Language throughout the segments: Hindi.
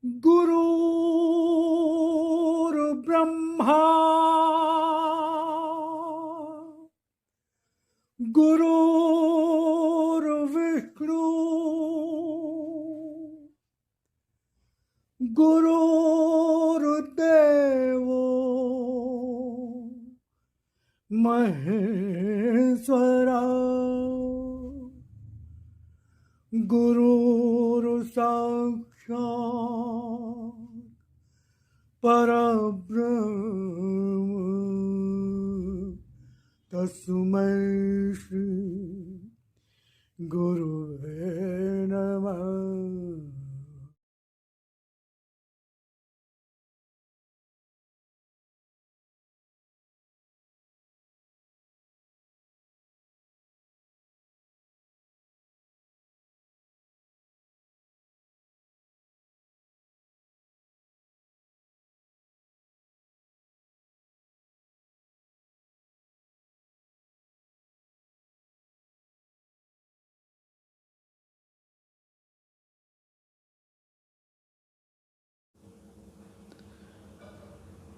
गुरुर्ब्रह्मा गुरुर्विष्णु गुरुर्देवो महेश्वरा गुरुर्साक्षात् परब्रह्म तस्मै श्री गुरुवे नमः।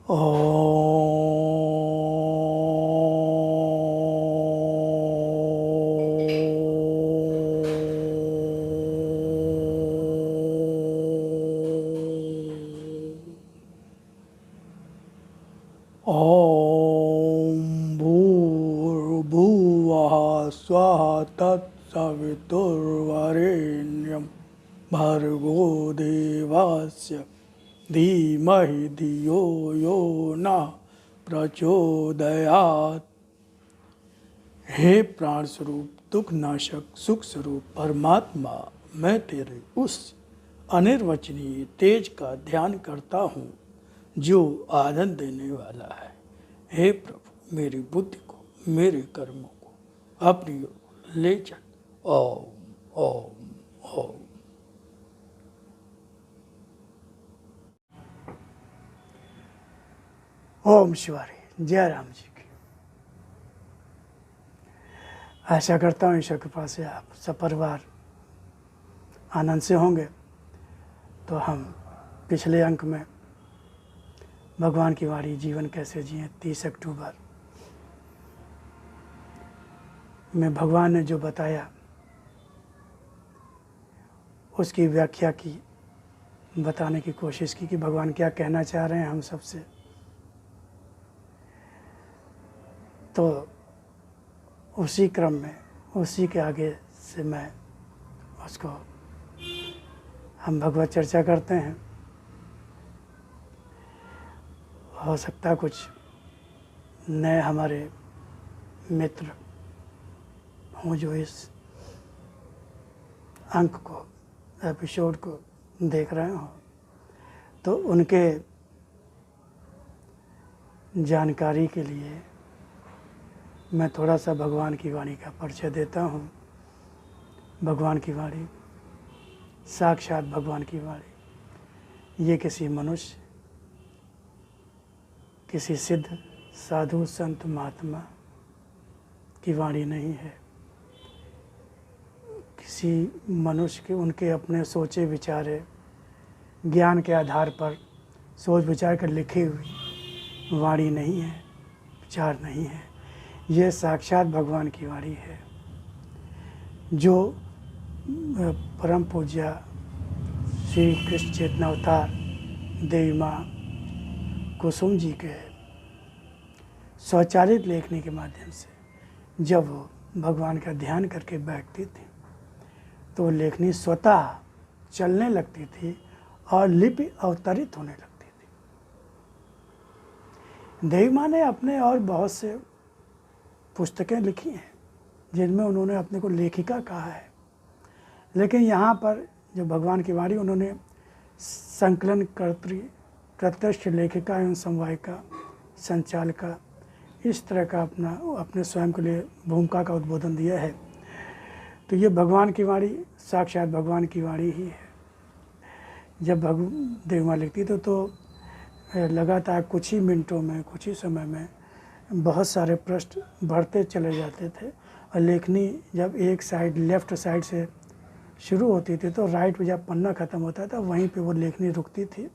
ॐ भूर्भुवः स्वः तत्सवितुर्वरेण्यं भर्गो देवस्य धीमहि धियो यो नः प्रचोदयात्। हे प्राण स्वरूप, दुख नाशक, सुख स्वरूप परमात्मा, मैं तेरे उस अनिर्वचनीय तेज का ध्यान करता हूँ जो आनंद देने वाला है। हे प्रभु, मेरी बुद्धि को, मेरे कर्मों को अपनी ओर ले चल। ओम ओम ओम। ओम शिवारी, जय राम जी की। आशा करता हूँ ईश्वर कृपा से आप सपरिवार आनंद से होंगे। तो हम पिछले अंक में भगवान की वाणी जीवन कैसे जिए 30 अक्टूबर में भगवान ने जो बताया उसकी व्याख्या की, बताने की कोशिश की कि भगवान क्या कहना चाह रहे हैं हम सबसे। तो उसी क्रम में, उसी के आगे से मैं उसको हम भगवत चर्चा करते हैं। हो सकता है कुछ नए हमारे मित्र हों जो इस अंक को, एपिसोड को देख रहे हों, तो उनके जानकारी के लिए मैं थोड़ा सा भगवान की वाणी का परिचय देता हूँ। भगवान की वाणी, साक्षात भगवान की वाणी, ये किसी मनुष्य, किसी सिद्ध साधु संत महात्मा की वाणी नहीं है। किसी मनुष्य के उनके अपने सोचे विचारे ज्ञान के आधार पर सोच विचार कर लिखी हुई वाणी नहीं है, विचार नहीं है। ये साक्षात भगवान की वाणी है जो परम पूज्य श्री कृष्ण चेतना अवतार देवी माँ कुसुम जी के स्वचालित लेखनी के माध्यम से जब वो भगवान का ध्यान करके बैठती थी तो वो लेखनी स्वतः चलने लगती थी और लिपि अवतरित होने लगती थी। देवी माँ ने अपने और बहुत से पुस्तकें लिखी हैं जिनमें उन्होंने अपने को लेखिका कहा है, लेकिन यहाँ पर जो भगवान की वाणी उन्होंने संकलन कर्त्री, प्रत्यक्ष लेखिका एवं समवायिका, संचालिका, इस तरह का अपने स्वयं के लिए भूमिका का उद्बोधन दिया है। तो ये भगवान की वाणी साक्षात भगवान की वाणी ही है। जब देवी माँ लिखती तो लगातार कुछ ही मिनटों में, कुछ ही समय में बहुत सारे पृष्ठ बढ़ते चले जाते थे और लेखनी जब एक साइड लेफ़्ट साइड से शुरू होती थी तो राइट पे जब पन्ना ख़त्म होता था वहीं पे वो लेखनी रुकती थी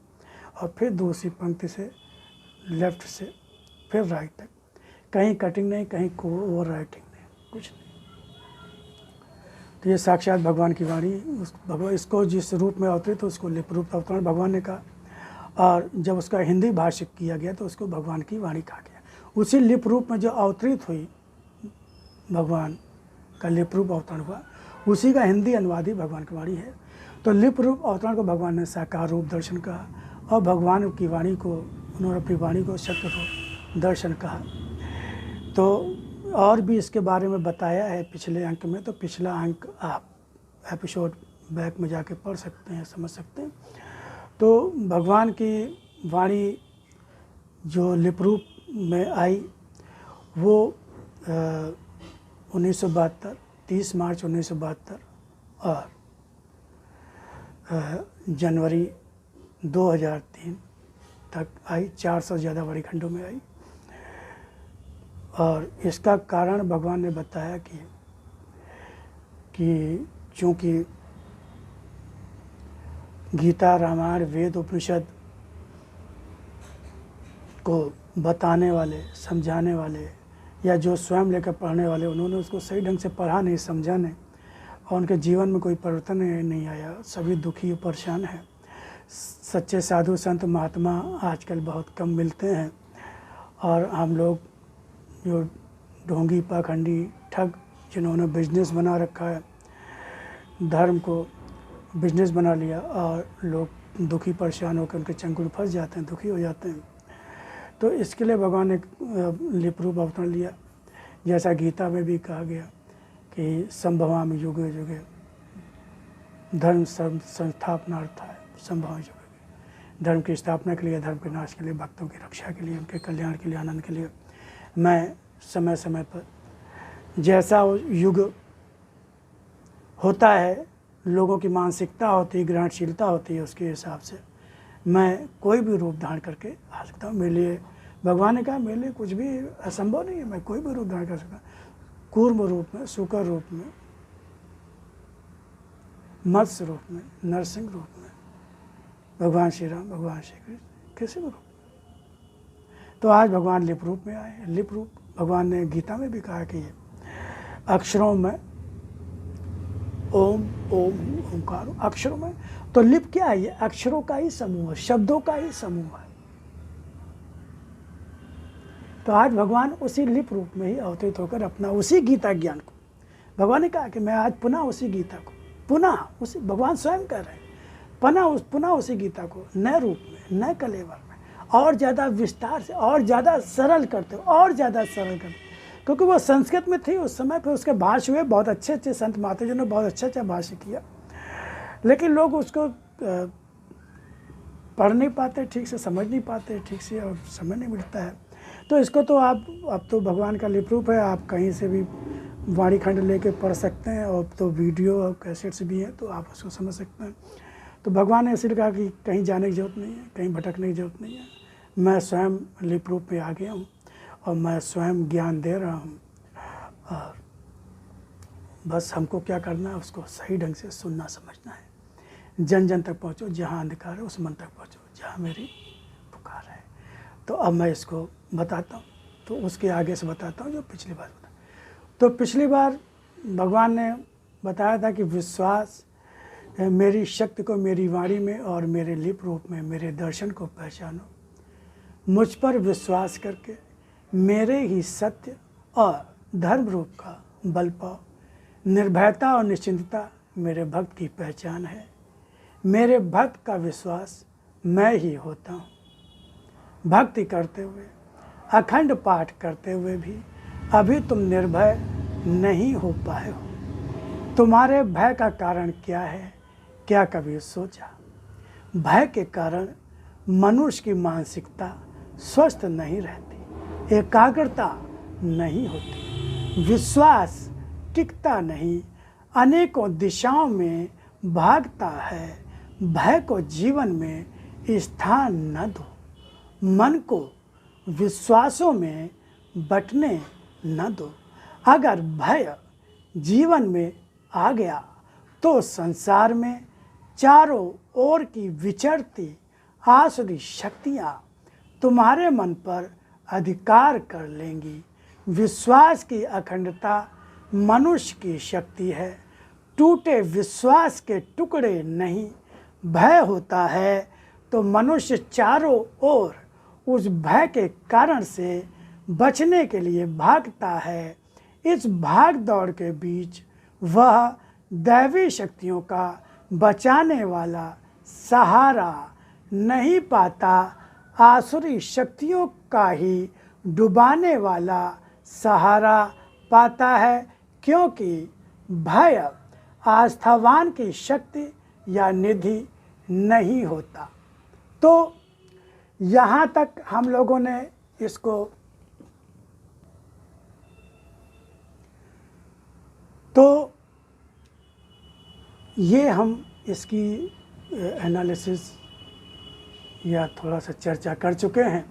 और फिर दूसरी पंक्ति से लेफ़्ट से फिर राइट तक, कहीं कटिंग नहीं, कहीं ओवर राइटिंग नहीं, कुछ नहीं। तो ये साक्षात भगवान की वाणी, उस भगवान इसको जिस रूप में अवतरित तो उसको लिप रूप अवतरण भगवान ने कहा, और जब उसका हिंदी भाष्य किया गया तो उसको भगवान की वाणी कहा गया। उसी लिप रूप में जो अवतरित हुई भगवान का लिप रूप अवतरण हुआ, उसी का हिंदी अनुवाद ही भगवान की वाणी है। तो लिप रूप अवतरण को भगवान ने साकार रूप दर्शन कहा और भगवान की वाणी को उन्होंने अपनी वाणी को शक्ति रूप दर्शन कहा। तो और भी इसके बारे में बताया है पिछले अंक में, तो पिछला अंक आप एपिसोड बैक में जाके पढ़ सकते हैं, समझ सकते हैं। तो भगवान की वाणी जो लिप रूप में आई वो 1972 30 मार्च 1972 और जनवरी 2003 तक आई, 400 ज़्यादा बड़ी खंडों में आई। और इसका कारण भगवान ने बताया कि चूँकि गीता, रामायण, वेद, उपनिषद को बताने वाले, समझाने वाले या जो स्वयं लेकर पढ़ने वाले, उन्होंने उसको सही ढंग से पढ़ा नहीं, समझा नहीं और उनके जीवन में कोई परिवर्तन नहीं आया, सभी दुखी और परेशान हैं। सच्चे साधु संत महात्मा आजकल बहुत कम मिलते हैं और हम लोग जो ढोंगी, पाखंडी, ठग, जिन्होंने बिजनेस बना रखा है, धर्म को बिजनेस बना लिया और लोग दुखी परेशान होकर उनके चंगुल फंस जाते हैं, दुखी हो जाते हैं। तो इसके लिए भगवान ने लिप रूप अवतरण लिया, जैसा गीता में भी कहा गया कि संभवामि युगे युगे धर्म संस्थापनार्थाय संभवामि युगे, धर्म की स्थापना के लिए, धर्म के नाश के लिए, भक्तों की रक्षा के लिए, उनके कल्याण के लिए, आनंद के लिए मैं समय समय पर जैसा युग होता है, लोगों की मानसिकता होती है, ग्रहणशीलता होती है, उसके हिसाब से मैं कोई भी रूप धारण करके आ सकता हूँ। मेरे लिए भगवान ने कहा मेरे लिए कुछ भी असंभव नहीं है, मैं कोई भी रूप धारण कर सकता हूँ। कूर्म रूप में, सूकर रूप में, मत्स्य रूप में, नरसिंह रूप में, भगवान श्री राम, भगवान श्री कृष्ण, किसी भी रूप में। तो आज भगवान लिप रूप में आए। लिप रूप भगवान ने गीता में भी कहा कि अक्षरों में ओम ओम ओंकार, अक्षरों में। तो लिप क्या है? अक्षरों का ही समूह है, शब्दों का ही समूह है। तो आज भगवान उसी लिप रूप में ही अवतरित होकर अपना उसी गीता ज्ञान को, भगवान ने कहा कि मैं आज पुनः उसी गीता को, पुनः उसी, भगवान स्वयं कर रहे हैं, पुनः उसी गीता को नए रूप में, नए कलेवर में और ज़्यादा विस्तार से और ज़्यादा सरल करते, और ज़्यादा सरल करते, क्योंकि वो संस्कृत में थी उस समय। फिर उसके भाष्य हुए, बहुत अच्छे अच्छे संत महात्मा जी ने बहुत अच्छा भाष्य किया, लेकिन लोग उसको पढ़ नहीं पाते, ठीक से समझ नहीं पाते, ठीक से और समय नहीं मिलता है। तो इसको तो आप, अब तो भगवान का लिप रूप है, आप कहीं से भी वाणी खंड लेके पढ़ सकते हैं और तो वीडियो और कैसेट्स भी हैं, तो आप उसको समझ सकते हैं। तो भगवान ने इसलिए कहा कि कहीं जाने की ज़रूरत नहीं है, कहीं भटकने की ज़रूरत नहीं है, मैं स्वयं लिप रूप में आ गया हूँ और मैं स्वयं ज्ञान दे रहा हूँ, और बस हमको क्या करना है, उसको सही ढंग से सुनना समझना है। जन जन तक पहुँचो, जहाँ अंधकार है उस मन तक पहुँचो, जहाँ मेरी पुकार है। तो अब मैं इसको बताता हूँ, तो उसके आगे से बताता हूँ जो पिछली बार बताया। तो पिछली बार भगवान ने बताया था कि विश्वास, मेरी शक्ति को मेरी वाणी में और मेरे लिप रूप में मेरे दर्शन को पहचानो, मुझ पर विश्वास करके मेरे ही सत्य और धर्म रूप का बल पाओ। निर्भयता और निश्चिंतता मेरे भक्त की पहचान है। मेरे भक्त का विश्वास मैं ही होता हूँ। भक्ति करते हुए, अखंड पाठ करते हुए भी अभी तुम निर्भय नहीं हो पाए हो। तुम्हारे भय का कारण क्या है, क्या कभी सोचा? भय के कारण मनुष्य की मानसिकता स्वस्थ नहीं रहती, एकाग्रता नहीं होती, विश्वास टिकता नहीं, अनेकों दिशाओं में भागता है। भय को जीवन में स्थान न दो, मन को विश्वासों में बंटने न दो। अगर भय जीवन में आ गया तो संसार में चारों ओर की विचरती आसुरी शक्तियाँ तुम्हारे मन पर अधिकार कर लेंगी। विश्वास की अखंडता मनुष्य की शक्ति है, टूटे विश्वास के टुकड़े नहीं। भय होता है तो मनुष्य चारों ओर उस भय के कारण से बचने के लिए भागता है। इस भाग दौड़ के बीच वह दैवी शक्तियों का बचाने वाला सहारा नहीं पाता, आसुरी शक्तियों का ही डुबाने वाला सहारा पाता है, क्योंकि भय आस्थावान की शक्ति या निधि नहीं होता। तो यहाँ तक हम लोगों ने इसको तो ये हम इसकी एनालिसिस या थोड़ा सा चर्चा कर चुके हैं।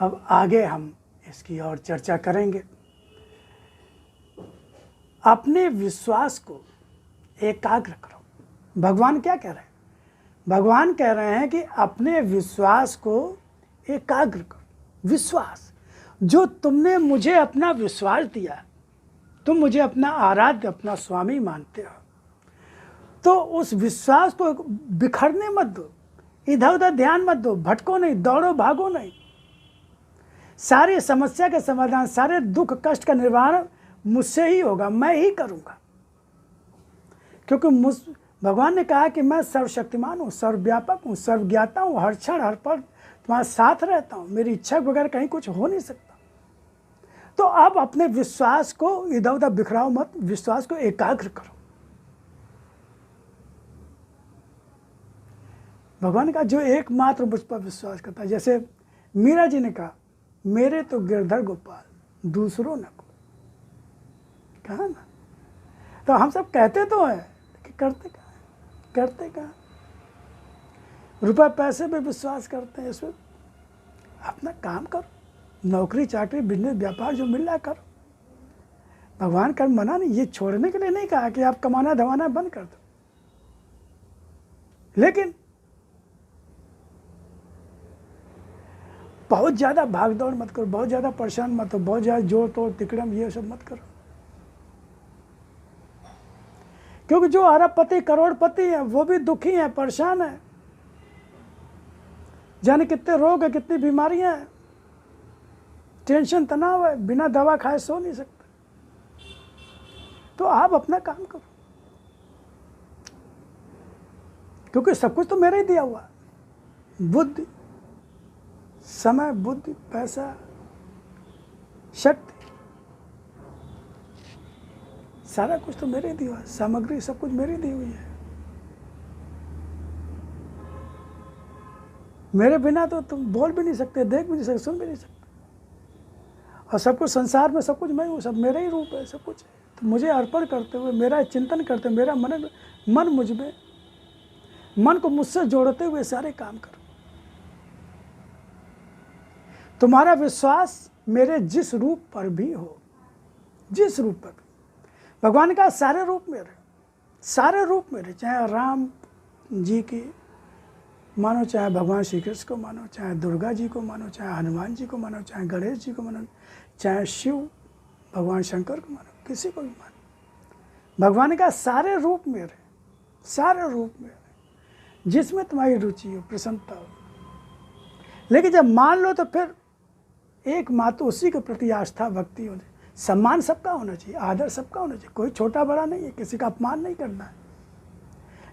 अब आगे हम इसकी और चर्चा करेंगे। अपने विश्वास को एकाग्र करो। भगवान क्या कह रहे हैं? भगवान कह रहे हैं कि अपने विश्वास को एकाग्र करो। विश्वास, जो तुमने मुझे अपना विश्वास दिया, तुम मुझे अपना आराध्य, अपना स्वामी मानते हो, तो उस विश्वास को बिखरने मत दो, इधर उधर ध्यान मत दो, भटको नहीं, दौड़ो भागो नहीं। सारी समस्या का समाधान, सारे दुख कष्ट का निवारण मुझसे ही होगा, मैं ही करूँगा। क्योंकि भगवान ने कहा कि मैं सर्वशक्तिमान हूँ, सर्वव्यापक हूँ, सर्वज्ञाता हूँ, हर क्षण हर पल तुम्हारे साथ रहता हूँ, मेरी इच्छा के बगैर कहीं कुछ हो नहीं सकता। तो अब अपने विश्वास को इधर उधर बिखराओ मत, विश्वास को एकाग्र करो। भगवान का जो एकमात्र मुझ पर विश्वास करता है, जैसे मीरा जी ने कहा, मेरे तो गिरधर गोपाल दूसरों न को, कहा ना। तो हम सब कहते तो हैं कि करते कहाँ, करते कहाँ। रुपए पैसे पे विश्वास करते हैं, इसमें अपना काम करो, नौकरी चाकरी बिजनेस व्यापार जो मिल रहा है करो। भगवान का मना नहीं, ये छोड़ने के लिए नहीं कहा कि आप कमाना धमाना बंद कर दो, लेकिन बहुत ज़्यादा भाग दौड़ मत करो, बहुत ज़्यादा परेशान मत हो, बहुत ज़्यादा जोड़ तोड़ तिकड़म ये सब मत करो। क्योंकि जो अरबपति करोड़पति है वो भी दुखी है, परेशान है, जाने कितने रोग है, कितनी बीमारियां हैं, टेंशन तनाव है, बिना दवा खाए सो नहीं सकते। तो आप अपना काम करो, क्योंकि सब कुछ तो मेरा ही दिया हुआ, बुद्धि, समय, बुद्धि, पैसा, शक्ति, सारा कुछ तो मेरे दिया हुआ, सामग्री सब कुछ मेरी दी हुई है। मेरे बिना तो तुम बोल भी नहीं सकते, देख भी नहीं सकते, सुन भी नहीं सकते। और सब कुछ संसार में सब कुछ मैं हूँ, सब मेरा ही रूप है, सब कुछ है। तो मुझे अर्पण करते हुए, मेरा चिंतन करते हुए, मेरा मन मुझ में, मन को मुझसे जोड़ते हुए सारे काम करो। तुम्हारा विश्वास मेरे जिस रूप पर भी हो, जिस रूप पर भी, भगवान का सारे रूप मेरे, सारे रूप मेरे, चाहे राम जी की मानो, चाहे भगवान श्री कृष्ण को मानो, चाहे दुर्गा जी को मानो, चाहे हनुमान जी को मानो, चाहे गणेश जी को मानो, चाहे शिव भगवान शंकर को मानो, किसी को भी मानो, भगवान का सारे रूप मेरे, सारे रूप मेरे, जिसमें तुम्हारी रुचि हो, प्रसन्नता हो। लेकिन जब मान लो तो फिर एक मात्र उसी के प्रति आस्था भक्ति होनी, सम्मान सबका होना चाहिए, आदर सबका होना चाहिए, कोई छोटा बड़ा नहीं है, किसी का अपमान नहीं करना है।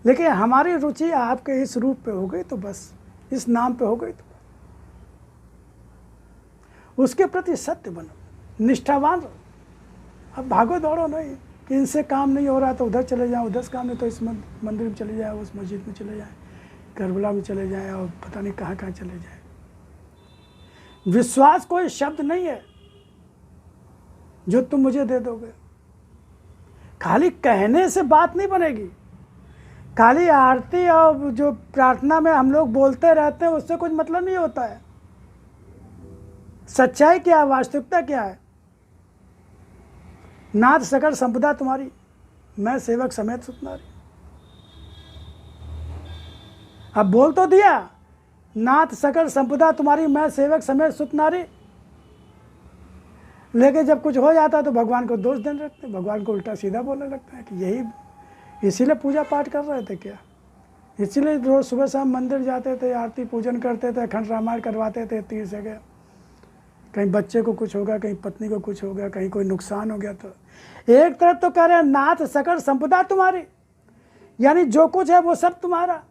लेकिन हमारी रुचि आपके इस रूप पे हो गई तो बस, इस नाम पे हो गई तो उसके प्रति सत्य बनो, निष्ठावान रहो। अब भागो दौड़ो नहीं कि इनसे काम नहीं हो रहा तो उधर चले जाओ, उधर से काम नहीं तो इस मंदिर में चले जाए, उस मस्जिद में चले जाए, करबला में चले जाए, और पता नहीं कहाँ कहाँ चले जाए। विश्वास कोई शब्द नहीं है जो तुम मुझे दे दोगे। खाली कहने से बात नहीं बनेगी, खाली आरती और जो प्रार्थना में हम लोग बोलते रहते हैं उससे कुछ मतलब नहीं होता है। सच्चाई क्या है, वास्तविकता क्या है? नाथ सकल संपदा तुम्हारी, मैं सेवक समेत सुत नारी। अब बोल तो दिया, नाथ सकल संपदा तुम्हारी, मैं सेवक समेत सुत नारी। लेकिन जब कुछ हो जाता तो भगवान को दोष देने लगते, भगवान को उल्टा सीधा बोलने लगते हैं कि यही इसीलिए पूजा पाठ कर रहे थे क्या, इसीलिए रोज़ सुबह शाम मंदिर जाते थे, आरती पूजन करते थे, अखंड रामायण करवाते थे 30 जगह। कहीं बच्चे को कुछ होगा, कहीं पत्नी को कुछ हो गया, कहीं कोई नुकसान हो गया। तो एक तरफ तो कह रहे हैं नाथ सकल संपदा तुम्हारी, यानी जो कुछ है वो सब तुम्हारा,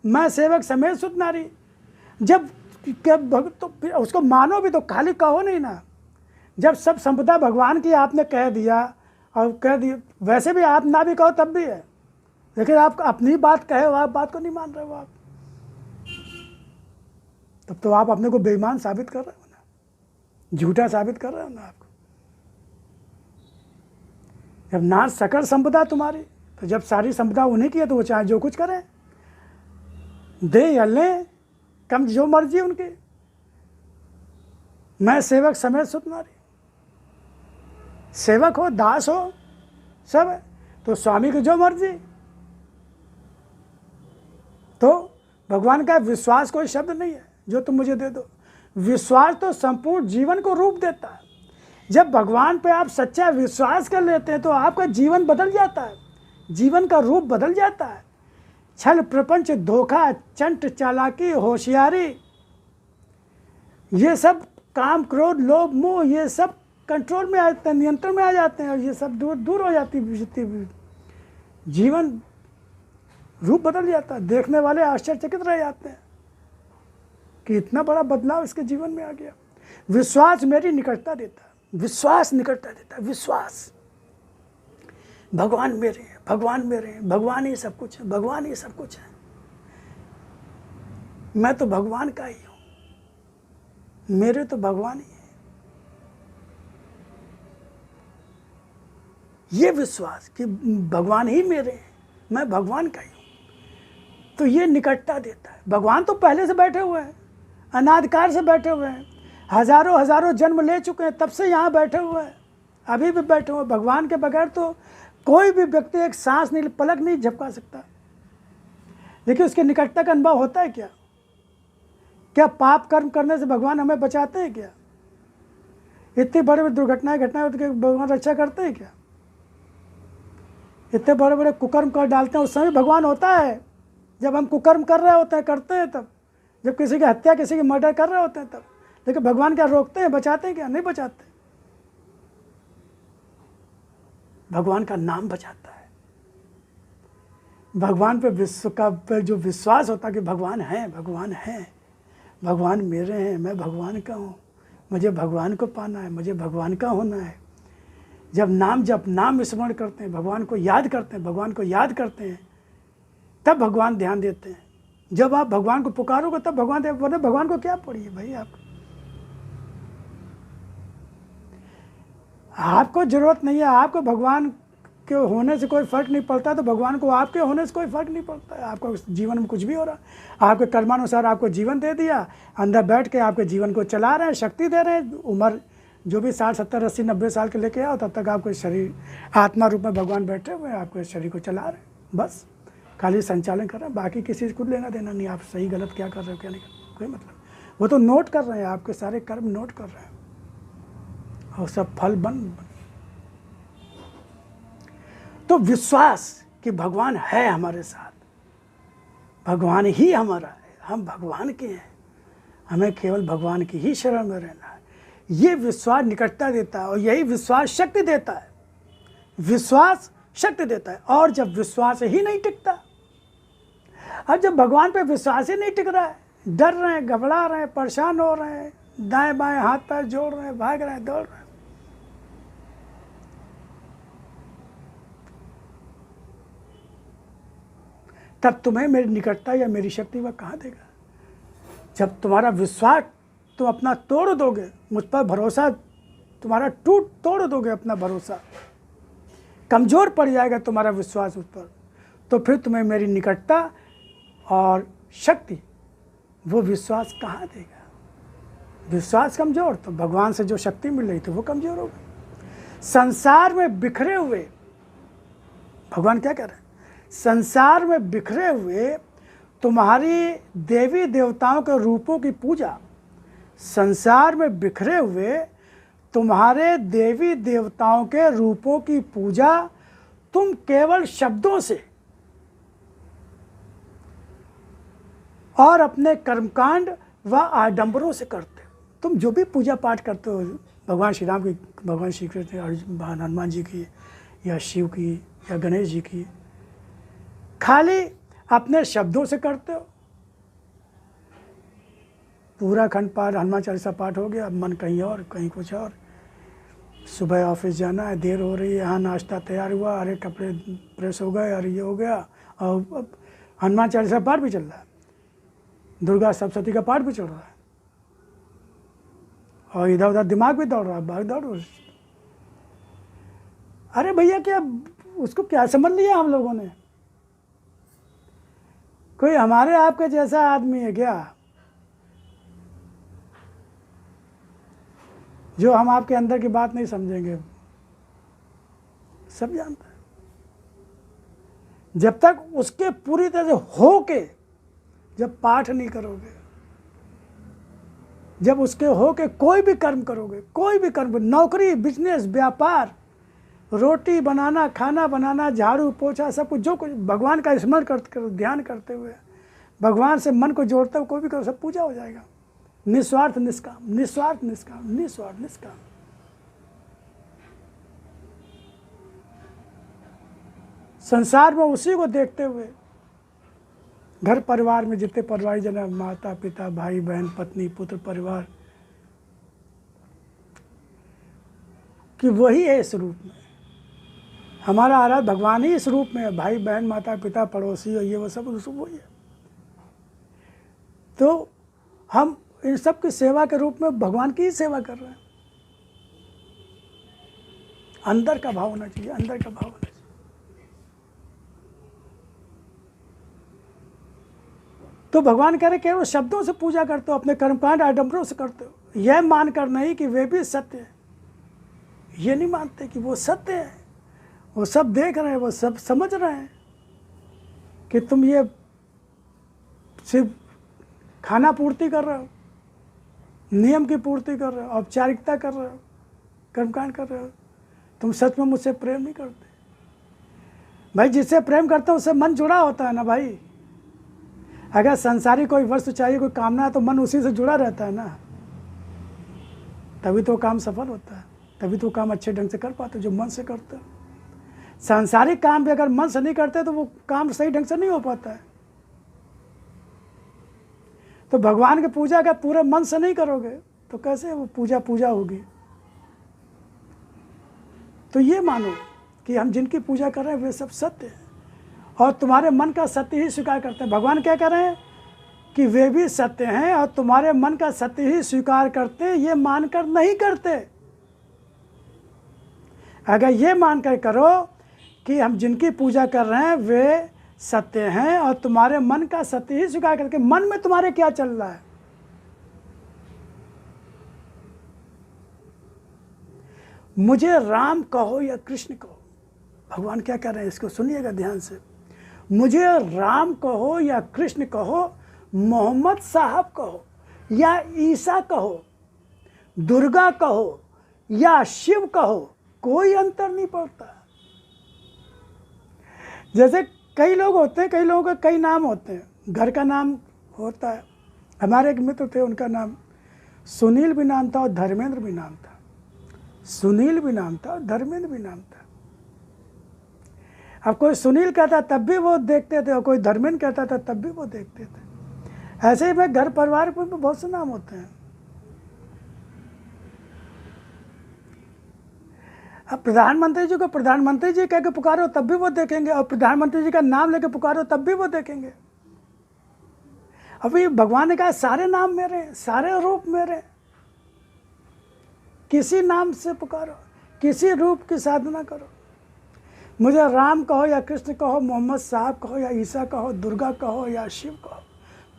मैं सेवक समेत सुत नारी। जब क्या भक्त तो फिर उसको मानो भी तो, खाली कहो नहीं ना। जब सब संपदा भगवान की आपने कह दिया, और कह दिया, वैसे भी आप ना भी कहो तब भी है, लेकिन आप अपनी बात कहे हो, आप बात को नहीं मान रहे हो आप, तब तो आप अपने को बेईमान साबित कर रहे हो ना, झूठा साबित कर रहे हो ना आपको। जब नाथ सकल संपदा तुम्हारी, तो जब सारी संपदा उन्हीं की है तो वो चाहे जो कुछ करें, दे या लें, कम जो मर्जी उनकी। मैं सेवक समेत सुत नारी, सेवक हो दास हो सब है, तो स्वामी की जो मर्जी। तो भगवान का विश्वास कोई शब्द नहीं है जो तुम मुझे दे दो, विश्वास तो संपूर्ण जीवन को रूप देता है। जब भगवान पे आप सच्चा विश्वास कर लेते हैं तो आपका जीवन बदल जाता है, जीवन का रूप बदल जाता है। छल प्रपंच धोखा चंट चालाकी होशियारी, ये सब काम क्रोध लोभ मोह, ये सब कंट्रोल में आ जाते हैं, नियंत्रण में आ जाते हैं, और ये सब दूर दूर हो जाती है। जीवन रूप बदल जाता है, देखने वाले आश्चर्यचकित रह जाते हैं कि इतना बड़ा बदलाव इसके जीवन में आ गया। विश्वास मेरी निकटता देता है, विश्वास निकटता देता है, विश्वास। भगवान मेरे हैं, भगवान मेरे हैं, भगवान ही सब कुछ है, भगवान ही सब कुछ है, मैं तो भगवान का ही हूँ, मेरे तो भगवान ही है। ये विश्वास कि भगवान ही मेरे हैं, मैं भगवान का ही हूँ, तो ये निकटता देता है। भगवान तो पहले से बैठे हुए हैं, अनादिकाल से बैठे हुए हैं, हजारों हजारों जन्म ले चुके हैं, तब से यहाँ बैठे हुए हैं, अभी भी बैठे हुए हैं। भगवान के बगैर तो कोई भी व्यक्ति एक सांस नहीं, पलक नहीं झपका सकता। लेकिन उसके निकटता का अनुभव होता है क्या? क्या पाप कर्म करने से भगवान हमें बचाते हैं क्या? इतनी बड़ी बड़ी दुर्घटनाएं होती है, भगवान रक्षा करते हैं क्या? इतने बड़े बड़े कुकर्म कर डालते हैं, उस समय भगवान होता है जब हम कुकर्म कर रहे होते हैं, करते हैं तब, जब किसी की हत्या किसी की मर्डर कर रहे होते हैं तब। लेकिन भगवान क्या रोकते हैं, बचाते हैं क्या? नहीं बचाते। भगवान का नाम बचाता है। भगवान पे विश्व का पे जो विश्वास होता है कि भगवान है, भगवान है, भगवान मेरे हैं, मैं भगवान का हूँ, मुझे भगवान को पाना है, मुझे भगवान का होना है। जब नाम स्मरण करते हैं, भगवान को याद करते हैं, भगवान को याद करते हैं, तब भगवान ध्यान देते हैं। जब आप भगवान को पुकारोगे तब भगवान दे, वरना भगवान को क्या पड़ी है भाई? आपको जरूरत नहीं है, आपको भगवान के होने से कोई फर्क नहीं पड़ता, तो भगवान को आपके होने से कोई फर्क नहीं पड़ता है। आपको जीवन में कुछ भी हो रहा, आपके कर्मानुसार आपको जीवन दे दिया, अंदर बैठ के आपके जीवन को चला रहे हैं, शक्ति दे रहे हैं। उम्र जो भी 60 70 80 90 साल के लेके आओ, तब तक आपको शरीर आत्मा रूप में भगवान बैठे हुए हैं, आपके शरीर को चला रहे हैं, बस खाली संचालन कर रहे हैं। बाकी किसी से कुछ लेना देना नहीं, आप सही गलत क्या कर रहे हो क्या नहीं कर रहे हो, कोई मतलब। वो तो नोट कर रहे हैं, आपके सारे कर्म नोट कर रहे हैं, और सब फल बन। तो विश्वास कि भगवान है हमारे साथ, भगवान ही हमारा है, हम भगवान के हैं, हमें केवल भगवान की ही शरण में रहना है, ये विश्वास निकटता देता है। और यही विश्वास शक्ति देता है, विश्वास शक्ति देता है। और जब विश्वास ही नहीं टिकता, अब जब भगवान पे विश्वास ही नहीं टिक रहा है, डर रहे हैं, घबरा रहे हैं, परेशान हो रहे हैं, दाएं बाएं हाथ पैर जोड़ रहे हैं, भाग रहे हैं, दौड़ रहे हैं, तब तुम्हें मेरी निकटता या मेरी शक्ति वह कहाँ देगा? जब तुम्हारा विश्वास तुम अपना तोड़ दोगे, मुझ पर भरोसा तुम्हारा तोड़ दोगे, अपना भरोसा कमज़ोर पड़ जाएगा तुम्हारा विश्वास उस पर, तो फिर तुम्हें मेरी निकटता और शक्ति वो विश्वास कहाँ देगा? विश्वास कमज़ोर, तो भगवान से जो शक्ति मिल रही थी वो कमज़ोर हो गई। संसार में बिखरे हुए भगवान क्या कह रहे हैं? संसार में बिखरे हुए तुम्हारी देवी देवताओं के रूपों की पूजा, संसार में बिखरे हुए तुम्हारे देवी देवताओं के रूपों की पूजा तुम केवल शब्दों से और अपने कर्मकांड व आडंबरों से करते हो। तुम जो भी पूजा पाठ करते हो, भगवान श्री राम की, भगवान श्री कृष्ण, हनुमान जी की, या शिव की, या गणेश जी की, खाली अपने शब्दों से करते हो। पूरा खंड पाठ, हनुमान चालीसा पाठ हो गया, मन कहीं और, कहीं कुछ और। सुबह ऑफिस जाना है, देर हो रही है, यहाँ नाश्ता तैयार हुआ, अरे कपड़े प्रेस हो गए, अरे ये हो गया, और अब हनुमान चालीसा पाठ भी चल रहा है, दुर्गा सप्तशती का पाठ भी चल रहा है, और इधर उधर दिमाग भी दौड़ रहा है, भाग दौड़। अरे भैया, क्या उसको क्या समझ लिया हम लोगों ने? कोई हमारे आपके जैसा आदमी है क्या जो हम आपके अंदर की बात नहीं समझेंगे? सब जानता है। जब तक उसके पूरी तरह से हो के जब पाठ नहीं करोगे, जब उसके हो के कोई भी कर्म करोगे, कोई भी कर्म, नौकरी, बिजनेस, व्यापार, रोटी बनाना, खाना बनाना, झाड़ू पोछा, सब कुछ, जो कुछ भगवान का स्मरण करते, ध्यान करते हुए, भगवान से मन को जोड़ते हुए कोई भी करो, सब पूजा हो जाएगा। निस्वार्थ निष्काम, निस्वार्थ निष्काम, निस्वार्थ निष्काम। संसार में उसी को देखते हुए घर परिवार में जितने परिवार जन, माता पिता, भाई बहन, पत्नी, पुत्र, परिवार, कि वही है इस रूप में। हमारा आराध्य भगवान ही इस रूप में है। भाई बहन, माता पिता, पड़ोसी, और ये वो सब वही है। तो हम इन सब की सेवा के रूप में भगवान की ही सेवा कर रहे हैं। अंदर का भाव होना चाहिए, अंदर का भाव होना चाहिए। तो भगवान कह रहे केवल शब्दों से पूजा करते हो, अपने कर्मकांड आडंबरों से करते हो, यह मानकर नहीं कि वे भी सत्य है। ये नहीं मानते कि वो सत्य है, वो सब देख रहे हैं, वो सब समझ रहे हैं कि तुम ये सिर्फ खाना पूर्ति कर रहे हो, नियम की पूर्ति कर रहे हो, औपचारिकता कर रहे हो, कर्मकांड कर रहे हो। तुम सच में मुझसे प्रेम नहीं करते। भाई, जिससे प्रेम करते हो उससे मन जुड़ा होता है ना भाई। अगर संसारी कोई वस्तु चाहिए, कोई कामना है, तो मन उसी से जुड़ा रहता है ना, तभी तो काम सफल होता है, तभी तो काम अच्छे ढंग से कर पाते जो मन से करते हो। सांसारिक काम भी अगर मन से नहीं करते तो वो काम सही ढंग से नहीं हो पाता है। तो भगवान की पूजा का पूरे मन से नहीं करोगे तो कैसे वो पूजा होगी? तो ये मानो कि हम जिनकी पूजा कर रहे हैं वे सब सत्य हैं, और तुम्हारे मन का सत्य ही स्वीकार करते हैं। भगवान क्या कह रहे हैं कि वे भी सत्य हैं और तुम्हारे मन का सत्य ही स्वीकार करते हैं, ये मानकर नहीं करते। अगर ये मानकर करो कि हम जिनकी पूजा कर रहे हैं वे सत्य हैं और तुम्हारे मन का सत्य ही स्वीकार करके, मन में तुम्हारे क्या चल रहा है? मुझे राम कहो या कृष्ण कहो, भगवान क्या कह रहे हैं इसको सुनिएगा ध्यान से। मुझे राम कहो या कृष्ण कहो, मोहम्मद साहब कहो या ईसा कहो, दुर्गा कहो या शिव कहो, कोई अंतर नहीं पड़ता। जैसे कई लोग होते हैं, कई लोगों के कई नाम होते हैं, घर का नाम होता है। हमारे एक मित्र थे, उनका नाम सुनील भी नाम था और धर्मेंद्र भी नाम था। सुनील भी नाम था और धर्मेंद्र भी नाम था। अब कोई सुनील कहता तब भी वो देखते थे और कोई धर्मेंद्र कहता था तब भी वो देखते थे। ऐसे ही मैं घर परिवार में बहुत से नाम होते हैं। अब प्रधानमंत्री जी को प्रधानमंत्री जी कह के पुकारो तब भी वो देखेंगे, और प्रधानमंत्री जी का नाम लेके पुकारो तब भी वो देखेंगे। अभी भगवान ने कहा सारे नाम मेरे हैं, सारे रूप मेरे, किसी नाम से पुकारो, किसी रूप की साधना करो। मुझे राम कहो या कृष्ण कहो, मोहम्मद साहब कहो या ईसा कहो, दुर्गा कहो या शिव कहो,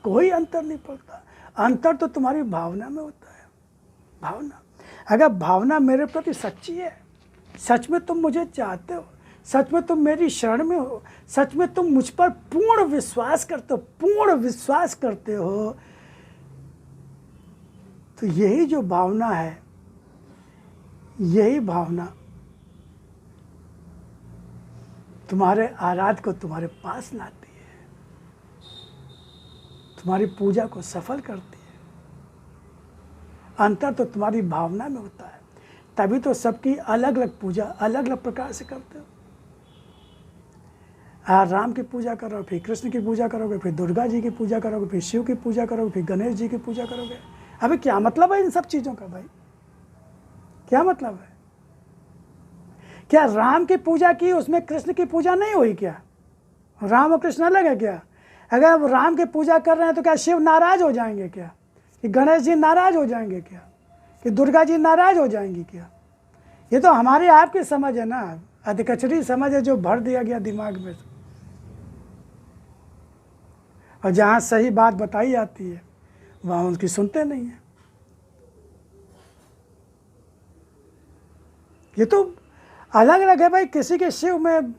कोई अंतर नहीं पड़ता। अंतर तो तुम्हारी भावना में होता है। भावना, अगर भावना मेरे प्रति सच्ची है, सच में तुम मुझे चाहते हो, सच में तुम मेरी शरण में हो, सच में तुम मुझ पर पूर्ण विश्वास करते हो, पूर्ण विश्वास करते हो, तो यही जो भावना है, यही भावना तुम्हारे आराध को तुम्हारे पास लाती है, तुम्हारी पूजा को सफल करती है। अंतर तो तुम्हारी भावना में होता है, तभी तो सबकी अलग अलग पूजा अलग अलग प्रकार से करते हो। राम की पूजा करोगे, फिर कृष्ण की पूजा करोगे, फिर दुर्गा जी की पूजा करोगे, फिर शिव की पूजा करोगे, फिर गणेश जी की पूजा करोगे। अबे क्या मतलब है इन सब चीज़ों का भाई? क्या मतलब है? क्या राम की पूजा की, उसमें कृष्ण की पूजा नहीं हुई क्या? राम और कृष्ण अलग है क्या? अगर अब राम की पूजा कर रहे हैं तो क्या शिव नाराज हो जाएंगे क्या? कि गणेश जी नाराज हो जाएंगे क्या? कि दुर्गा जी नाराज हो जाएंगी क्या? ये तो हमारी आपकी समझ है ना, अधिकचरी समझ है जो भर दिया गया दिमाग में। और जहाँ सही बात बताई जाती है वहाँ उनकी सुनते नहीं है। ये तो अलग अलग है भाई। किसी के शिव में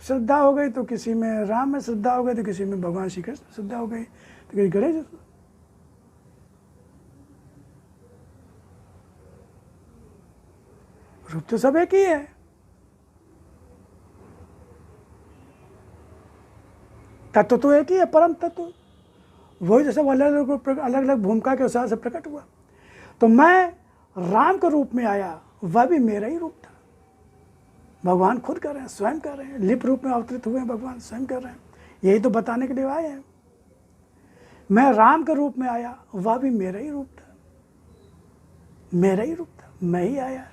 श्रद्धा हो गई तो किसी में राम में श्रद्धा हो गई, तो किसी में भगवान श्री कृष्ण श्रद्धा हो गई, तो किसी गणेश। रूप तो सब एक ही है। तत्व तो एक ही है, परम तत्व वही, जैसे अलग अलग भूमिका के हिसाब से प्रकट हुआ। तो मैं राम के रूप में आया, वह भी मेरा ही रूप था। भगवान खुद कर रहे हैं, स्वयं कर रहे हैं, लिप रूप में अवतरित हुए हैं, भगवान स्वयं कर रहे हैं। यही तो बताने के लिए आए हैं। मैं राम के रूप में आया, वह भी मेरा ही रूप था, मेरा ही रूप था, मैं ही आया।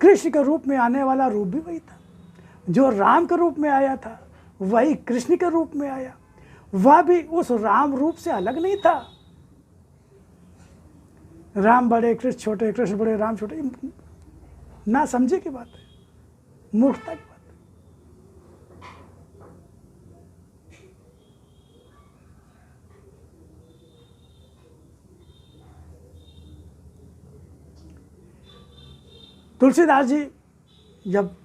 कृष्ण के रूप में आने वाला रूप भी वही था। जो राम के रूप में आया था वही कृष्ण के रूप में आया, वह भी उस राम रूप से अलग नहीं था। राम बड़े कृष्ण छोटे, कृष्ण बड़े राम छोटे, ना समझे की बात है, मूर्खता की बात है। तुलसीदास जी जब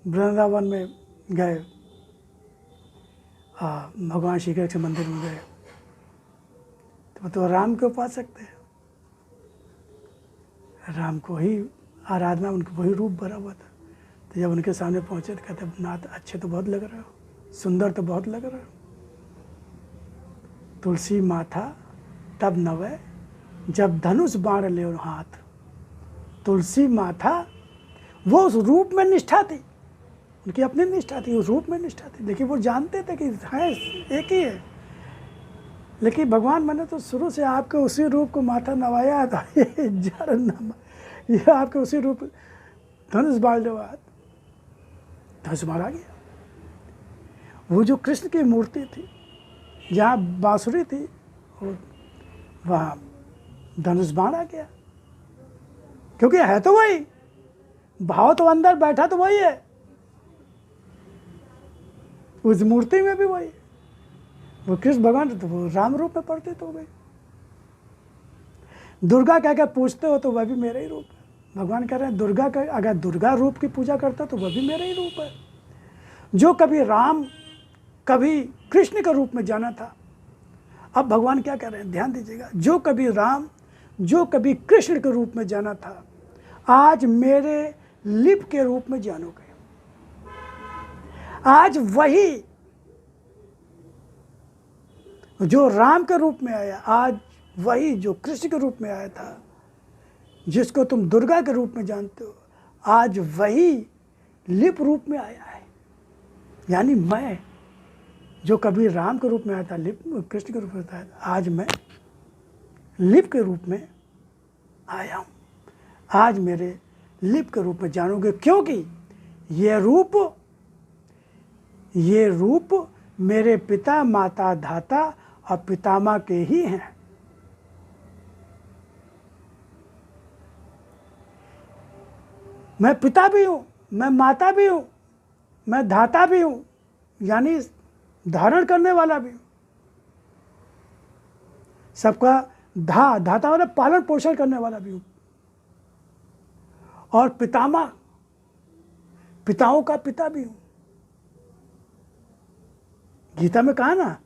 वृंदावन में गए, भगवान श्री कृष्ण के मंदिर में गए, तो राम के उपासक थे, राम को ही आराधना, उनको वही रूप भरा हुआ था। तो जब उनके सामने पहुंचे तो कहते, नाथ अच्छे तो बहुत लग रहे हो, सुंदर तो बहुत लग रहे हो। तुलसी माथा तब नवै जब धनुष बाण ले हाथ। तुलसी माथा, वो उस रूप में निष्ठा थी, उनकी अपनी निष्ठा थी, उस रूप में निष्ठा थी, लेकिन वो जानते थे कि है एक ही है। लेकिन भगवान, मैंने तो शुरू से आपके उसी रूप को माथा नवाया था, ये आपके उसी रूप धनुष बाण ले हाथ, धनुष बाण आ गया। वो जो कृष्ण की मूर्ति थी, जहाँ बांसुरी थी, वहाँ धनुष बाण आ गया, क्योंकि है तो वही, भाव तो अंदर बैठा तो वही है, उस मूर्ति में भी वही। वो कृष्ण भगवान तो वो राम रूप में परिणत हो गए। दुर्गा कह कर पूछते हो तो वह भी मेरा ही रूप है। भगवान कह रहे हैं दुर्गा का, अगर दुर्गा रूप की पूजा करता तो वह भी मेरा ही रूप है। जो कभी राम कभी कृष्ण के रूप में जाना था, अब भगवान क्या कह रहे हैं, ध्यान दीजिएगा। जो कभी राम, जो कभी कृष्ण के रूप में जाना था, आज मेरे लिप के रूप में जानोगे। आज वही जो राम के रूप में आया, आज वही जो कृष्ण के रूप में आया था, जिसको तुम दुर्गा के रूप में जानते हो, आज वही लिप रूप में आया है। यानी मैं जो कभी राम के रूप में आया था, लिप कृष्ण के रूप में आया था, आज मैं लिप के रूप में आया हूँ। आज मेरे लिप के रूप में जानोगे, क्योंकि ये रूप मेरे पिता माता धाता और पितामह के ही हैं। मैं पिता भी हूँ, मैं माता भी हूँ, मैं धाता भी हूँ, यानी धारण करने वाला भी हूँ। सबका धाता वाला पालन पोषण करने वाला भी हूँ। और पितामह, पिताओं का पिता भी हूं। गीता में कहा ना,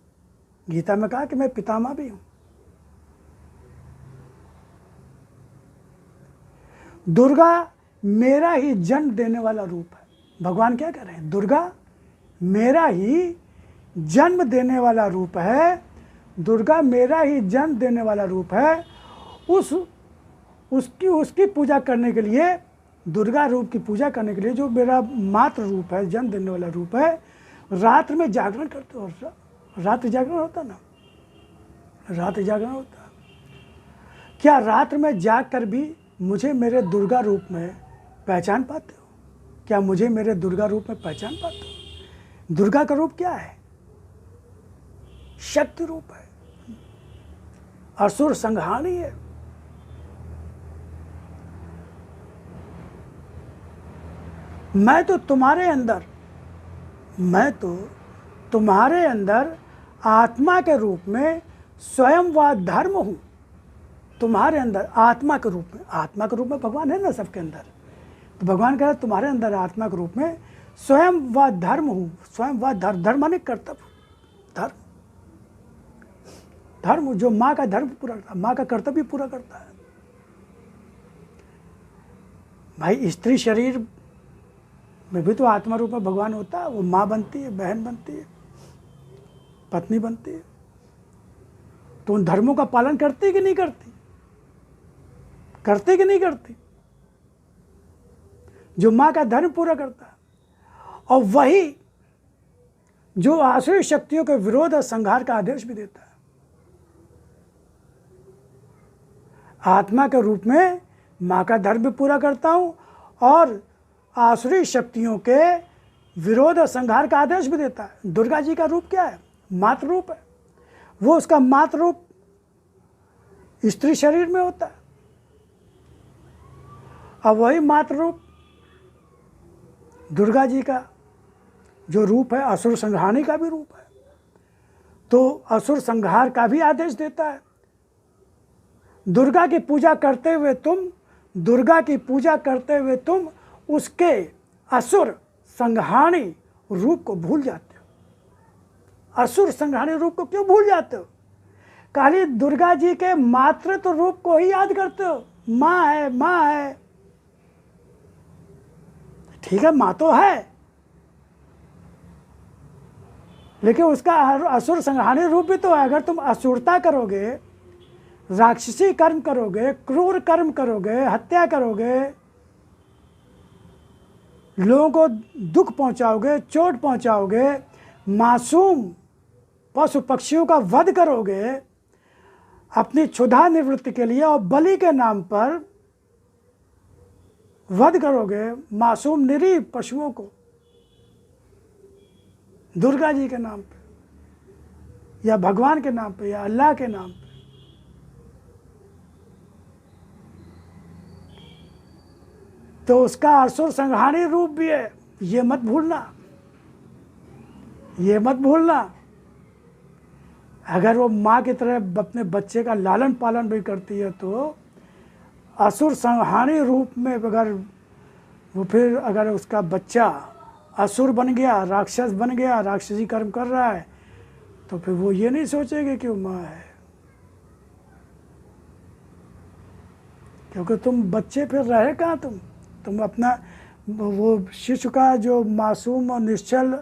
गीता में कहा कि मैं पितामह भी हूं। दुर्गा मेरा ही जन्म देने वाला रूप है। भगवान क्या कह रहे हैं? दुर्गा मेरा ही जन्म देने वाला रूप है। दुर्गा मेरा ही जन्म देने वाला रूप है। उसकी पूजा करने के लिए, दुर्गा रूप की पूजा करने के लिए, जो मेरा मातृ रूप है, जन्म देने वाला रूप है, रात्र में जागरण करते हो। रात्रि जागरण होता ना, रात्रि जागरण होता। क्या रात्र में जाग कर भी मुझे मेरे दुर्गा रूप में पहचान पाते हो? क्या मुझे मेरे दुर्गा रूप में पहचान पाते हो? दुर्गा का रूप क्या है? शक्ति रूप है, असुर संहारी है। मैं तो तुम्हारे अंदर आत्मा के रूप में स्वयं व धर्म हूं। तुम्हारे अंदर आत्मा के रूप में भगवान है ना सबके अंदर। तो भगवान कह रहे तुम्हारे अंदर आत्मा के रूप में स्वयं व धर्म हूं। स्वयं व धर्म माने कर्तव्य। धर्म जो माँ का धर्म पूरा करता है, माँ का कर्तव्य पूरा करता है। भाई स्त्री शरीर में भी तो आत्मा रूप में भगवान होता है। वो माँ बनती है, बहन बनती है, पत्नी बनती है। तो उन धर्मों का पालन करती कि नहीं करती? करती कि नहीं करती? जो माँ का धर्म पूरा करता है, और वही जो आसुरी शक्तियों के विरोध और संहार का आदेश भी देता है। आत्मा के रूप में माँ का धर्म भी पूरा करता हूं और आसुरी शक्तियों के विरोध और संहार का आदेश भी देता है। दुर्गा जी का रूप क्या है? मातृ रूप है। वो उसका मातृ रूप स्त्री शरीर में होता है, और वही मातृ रूप दुर्गा जी का जो रूप है, असुर संहारणी का भी रूप है। तो असुर संहार का भी आदेश देता है। दुर्गा की पूजा करते हुए तुम उसके असुर संहारणी रूप को भूल जाते हो। असुर संहारणी रूप को क्यों भूल जाते हो? खाली दुर्गा जी के मातृत्व रूप को ही याद करते हो। माँ है। ठीक है, माँ तो है, लेकिन उसका असुर संहारणी रूप भी तो है। अगर तुम असुरता करोगे, राक्षसी कर्म करोगे, क्रूर कर्म करोगे, हत्या करोगे, लोगों को दुख पहुंचाओगे, चोट पहुंचाओगे, मासूम पशु पक्षियों का वध करोगे अपनी क्षुधा निवृत्ति के लिए, और बलि के नाम पर वध करोगे मासूम निरीह पशुओं को दुर्गा जी के नाम पे, या भगवान के नाम पे, या अल्लाह के नाम पे, तो उसका असुर संहारणी रूप भी है। ये मत भूलना। अगर वो माँ की तरह अपने बच्चे का लालन पालन भी करती है, तो असुर संहारणी रूप में अगर उसका बच्चा असुर बन गया, राक्षस बन गया, राक्षसी कर्म कर रहा है, तो फिर वो ये नहीं सोचेगा कि वो माँ है। क्योंकि तुम बच्चे फिर रहे कहाँ? तुम अपना वो शिशु का जो मासूम और निश्चल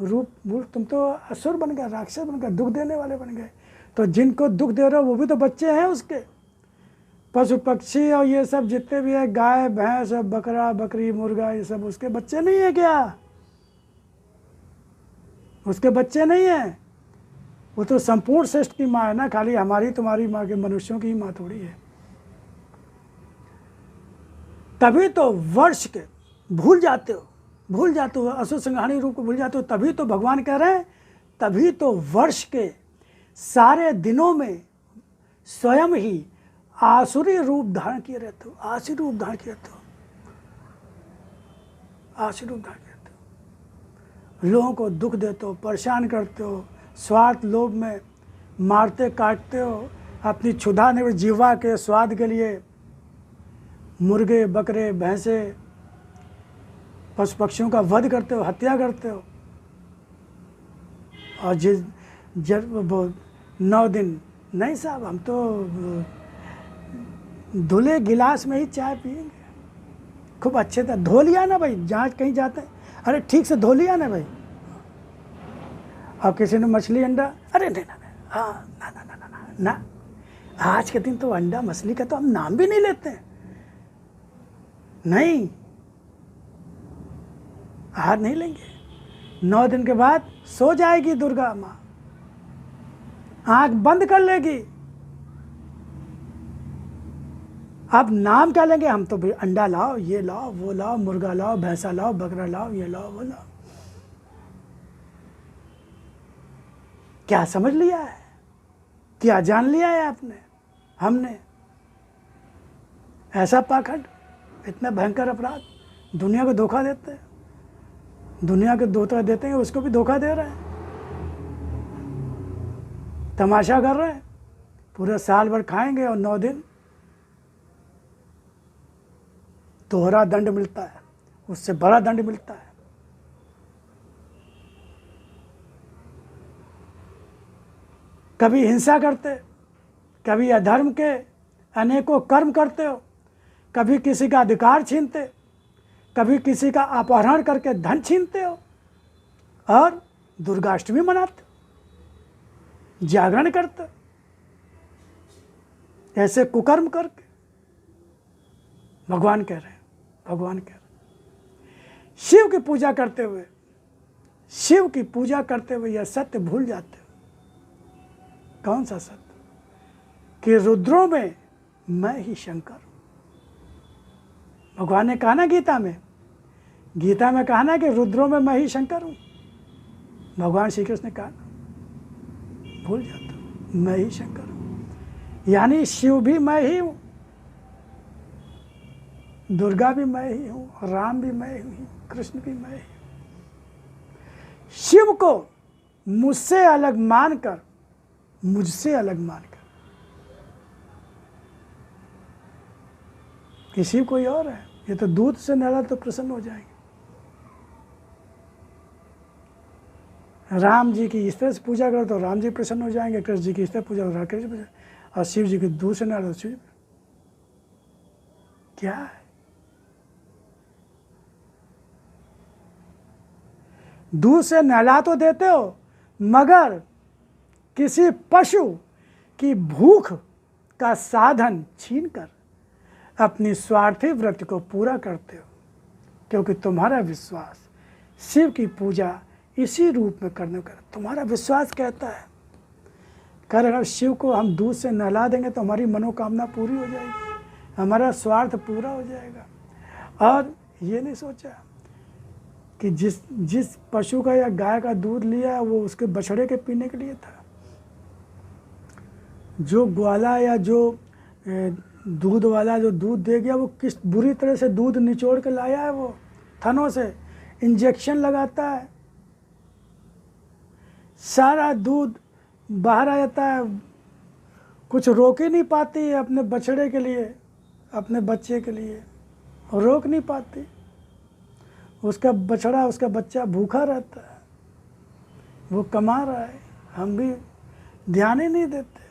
रूप, तुम तो असुर बन गए, राक्षस बन गए, दुख देने वाले बन गए। तो जिनको दुख दे रहे हो वो भी तो बच्चे हैं उसके। पशु पक्षी और ये सब जितने भी है, गाय भैंस बकरा बकरी मुर्गा, ये सब उसके बच्चे नहीं है क्या? उसके बच्चे नहीं है। वो तो संपूर्ण श्रेष्ठ की माँ है ना, खाली हमारी तुम्हारी माँ के मनुष्यों की ही माँ थोड़ी है। तभी तो वर्ष के भूल जाते हो, असुर संहारणी रूप को भूल जाते हो। तभी तो भगवान कह रहे हैं, तभी तो वर्ष के सारे दिनों में स्वयं ही आसुरी रूप धारण किए रहते हो। आसुरी रूप धारण किए रहते हो। लोगों को दुख देते हो, परेशान करते हो, स्वार्थ लोभ में मारते काटते हो, अपनी क्षुधा निवृत्त जीवा के स्वाद के लिए मुर्गे बकरे भैंसे पशु पक्षियों का वध करते हो, हत्या करते हो। और वो 9 दिन नहीं साहब, हम तो धुले गिलास में ही चाय पियेंगे, खूब अच्छे से धो लिया ना भाई, जहाँ कहीं जाते हैं अरे ठीक से धो लिया ना भाई। और किसी ने मछली अंडा, अरे नहीं ना, हाँ ना ना ना ना ना, आज के दिन तो अंडा मछली का तो हम नाम भी नहीं लेते हैं, नहीं हाथ नहीं लेंगे। 9 दिन के बाद सो जाएगी दुर्गा माँ, आंख बंद कर लेगी। अब नाम क्या लेंगे हम तो भाई, अंडा लाओ, ये लाओ, वो लाओ, मुर्गा लाओ, भैंसा लाओ, बकरा लाओ, ये लाओ, वो लाओ। क्या समझ लिया है, क्या जान लिया है आपने, हमने? ऐसा पाखंड, इतना भयंकर अपराध, दुनिया को धोखा देते हैं, दुनिया को धोखा देते हैं, उसको भी धोखा दे रहे हैं, तमाशा कर रहे हैं। पूरे साल भर खाएंगे और 9 दिन दोहरा दंड मिलता है, उससे बड़ा दंड मिलता है। कभी हिंसा करते, कभी अधर्म के अनेकों कर्म करते हो, कभी किसी का अधिकार छीनते, कभी किसी का अपहरण करके धन छीनते हो, और दुर्गाष्टमी मनाते, जागरण करते, ऐसे कुकर्म करके। भगवान कह रहे हैं, भगवान कह रहे हैं, शिव की पूजा करते हुए, शिव की पूजा करते हुए यह सत्य भूल जाते हो। कौन सा सत्य? कि रुद्रों में मैं ही शंकर हूं। भगवान ने कहा ना गीता में, गीता में कहा ना कि रुद्रों में मैं ही शंकर हूं। भगवान श्री कृष्ण ने कहा, भूल जाता हूं, मैं ही शंकर हूं। यानी शिव भी मैं ही हूं, दुर्गा भी मैं ही हूं, राम भी मैं ही हूं, कृष्ण भी मैं ही हूं। शिव को मुझसे अलग मानकर, मुझसे अलग मानकर कि शिव कोई और है, ये तो दूध से नहला तो प्रसन्न हो जाएंगे। राम जी की इस तरह से पूजा करो तो राम जी प्रसन्न हो जाएंगे, कृष्ण जी की इस तरह पूजा करो कृष्ण पूजा, और शिव जी की दूध से नहला तो शिव। क्या है? दूध से नहला तो देते हो, मगर किसी पशु की भूख का साधन छीनकर अपनी स्वार्थी व्रत को पूरा करते हो, क्योंकि तुम्हारा विश्वास शिव की पूजा इसी रूप में करने का, तुम्हारा विश्वास कहता है कर अगर शिव को हम दूध से नहला देंगे तो हमारी मनोकामना पूरी हो जाएगी, हमारा स्वार्थ पूरा हो जाएगा। और ये नहीं सोचा कि जिस पशु का या गाय का दूध लिया वो उसके बछड़े के पीने के लिए था। जो ग्वाला या जो दूध वाला जो दूध दे गया, वो किस बुरी तरह से दूध निचोड़ के लाया है, वो थनों से इंजेक्शन लगाता है, सारा दूध बाहर आ जाता है, कुछ रोक ही नहीं पाती है अपने बछड़े के लिए, अपने बच्चे के लिए रोक नहीं पाती। उसका बछड़ा, उसका बच्चा भूखा रहता है, वो कमा रहा है, हम भी ध्यान ही नहीं देते।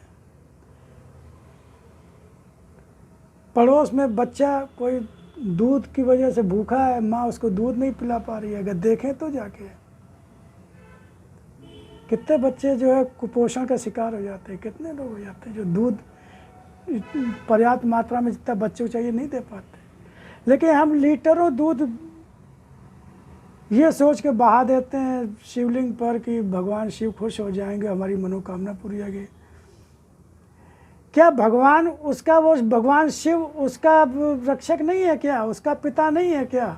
पड़ोस में बच्चा कोई दूध की वजह से भूखा है, माँ उसको दूध नहीं पिला पा रही है, अगर देखें तो जाके कितने बच्चे जो है कुपोषण का शिकार हो जाते हैं, कितने लोग हो जाते हैं जो दूध पर्याप्त मात्रा में जितना बच्चे को चाहिए नहीं दे पाते। लेकिन हम लीटरों दूध ये सोच के बहा देते हैं शिवलिंग पर कि भगवान शिव खुश हो जाएंगे, हमारी मनोकामना पूरी हो गई। क्या भगवान उसका, वो भगवान शिव उसका रक्षक नहीं है क्या, उसका पिता नहीं है क्या?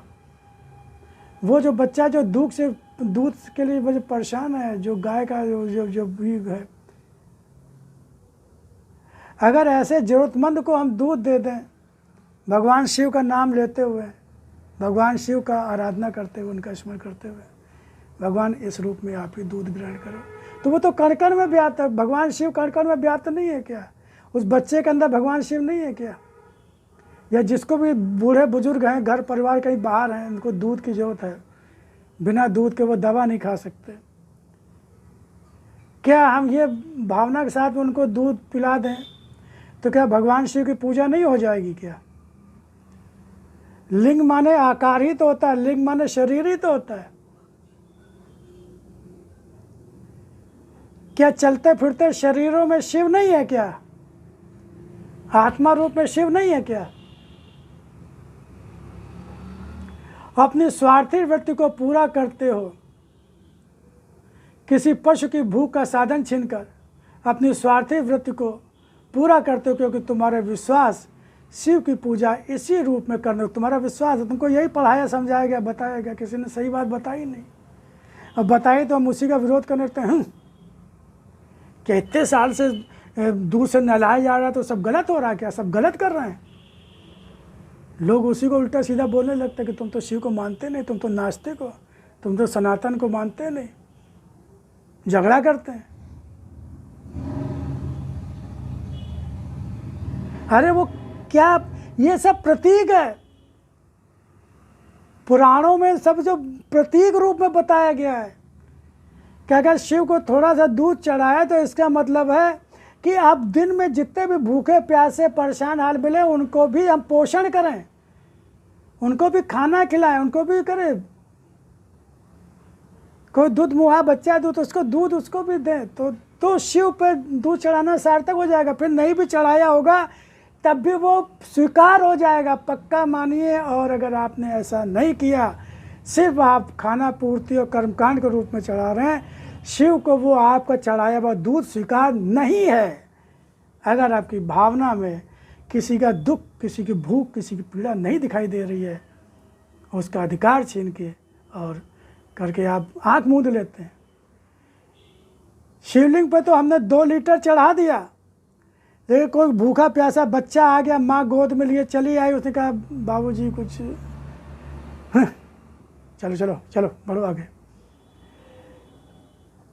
वो जो बच्चा जो दूध के लिए मुझे परेशान है, जो गाय का जो भी है, अगर ऐसे ज़रूरतमंद को हम दूध दे दें भगवान शिव का नाम लेते हुए, भगवान शिव का आराधना करते हुए, उनका स्मरण करते हुए, भगवान इस रूप में आप ही दूध ग्रहण करो, तो वो तो कण कण में व्याप्त है। भगवान शिव कण कण में व्याप्त नहीं है क्या? उस बच्चे के अंदर भगवान शिव नहीं है क्या? या जिसको भी बूढ़े बुजुर्ग हैं, घर परिवार कहीं बाहर हैं, उनको दूध की ज़रूरत है, बिना दूध के वो दवा नहीं खा सकते, क्या हम ये भावना के साथ उनको दूध पिला दें तो क्या भगवान शिव की पूजा नहीं हो जाएगी क्या? लिंग माने आकार ही तो होता है, लिंग माने शरीर ही तो होता है। क्या चलते फिरते शरीरों में शिव नहीं है क्या? आत्मा रूप में शिव नहीं है क्या? अपनी स्वार्थी वृत्ति को पूरा करते हो, किसी पशु की भूख का साधन छीनकर अपनी स्वार्थी वृत्ति को पूरा करते हो, क्योंकि तुम्हारा विश्वास शिव की पूजा इसी रूप में करने, तुम्हारा विश्वास है। तुमको यही पढ़ाया, समझाया गया, बताया गया, किसी ने सही बात बताई नहीं। अब बताई तो हम उसी का विरोध करने लगते हैं कि इतने साल से दूध से नहलाया जा रहा है तो सब गलत हो रहा है क्या? सब गलत कर रहे हैं। लोग उसी को उल्टा सीधा बोलने लगते कि तुम तो शिव को मानते नहीं, तुम तो नास्तिक हो, तुम तो सनातन को मानते नहीं, झगड़ा करते हैं। अरे वो क्या, ये सब प्रतीक है। पुराणों में सब जो प्रतीक रूप में बताया गया है कि अगर शिव को थोड़ा सा दूध चढ़ाया तो इसका मतलब है कि आप दिन में जितने भी भूखे प्यासे परेशान हाल मिले उनको भी हम पोषण करें, उनको भी खाना खिलाएं, उनको भी करें। कोई दूध मुहा बच्चा है दूध, उसको दूध उसको भी दें, तो शिव पे दूध चढ़ाना सार्थक हो जाएगा। फिर नहीं भी चढ़ाया होगा तब भी वो स्वीकार हो जाएगा, पक्का मानिए। और अगर आपने ऐसा नहीं किया, सिर्फ आप खाना पूर्ति और कर्मकांड के रूप में चढ़ा रहे हैं, शिव को वो आपका चढ़ाया हुआ दूध स्वीकार नहीं है। अगर आपकी भावना में किसी का दुख, किसी की भूख, किसी की पीड़ा नहीं दिखाई दे रही है, उसका अधिकार छीन के और करके आप आंख मूंद लेते हैं। शिवलिंग पर तो हमने 2 लीटर चढ़ा दिया, लेकिन कोई भूखा प्यासा बच्चा आ गया, माँ गोद में लिए चली आई, उसने कहा बाबूजी कुछ चलो चलो चलो बढ़ो आगे,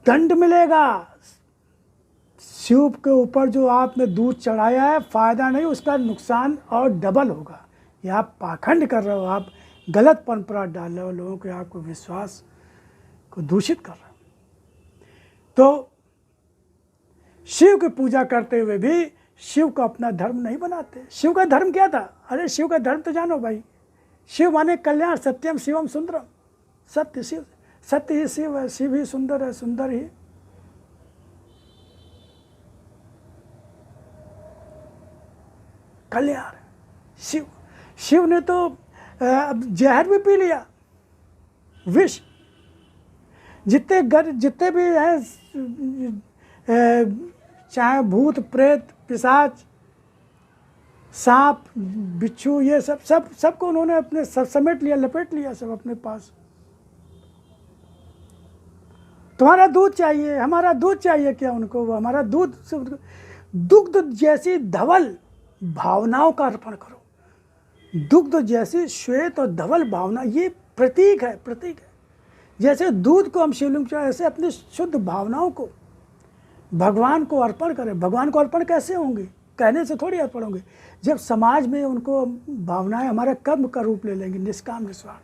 दंड मिलेगा। शिव के ऊपर जो आपने दूध चढ़ाया है, फायदा नहीं, उसका नुकसान और डबल होगा। ये आप पाखंड कर रहे हो, आप गलत परंपरा डाल रहे हो, लोगों के आपको विश्वास को दूषित कर रहे हो। तो शिव की पूजा करते हुए भी शिव को अपना धर्म नहीं बनाते। शिव का धर्म क्या था? अरे शिव का धर्म तो जानो भाई, शिव माने कल्याण, सत्यम शिवम सुंदरम। सत्य शिव, सत्य ही शिव है, शिव ही सुंदर है, सुंदर ही कल्याण। शिव, शिव ने तो जहर भी पी लिया, विष। जितने भी हैं, चाहे भूत प्रेत पिशाच सांप बिच्छू, ये सबको उन्होंने अपने समेट लिया, लपेट लिया सब अपने पास। तुम्हारा दूध चाहिए, हमारा दूध चाहिए क्या उनको? वो हमारा दूध, दुग्ध जैसी धवल भावनाओं का अर्पण करो। दुग्ध जैसी श्वेत और धवल भावना, ये प्रतीक है, प्रतीक है। जैसे दूध को हम शिवलिंग पर, ऐसे अपनी शुद्ध भावनाओं को भगवान को अर्पण करें। भगवान को अर्पण कैसे होंगे? कहने से थोड़ी अर्पण होंगे। जब समाज में उनको भावनाएं हमारे कर्म का रूप ले लेंगे, निष्काम निस्वार्थ,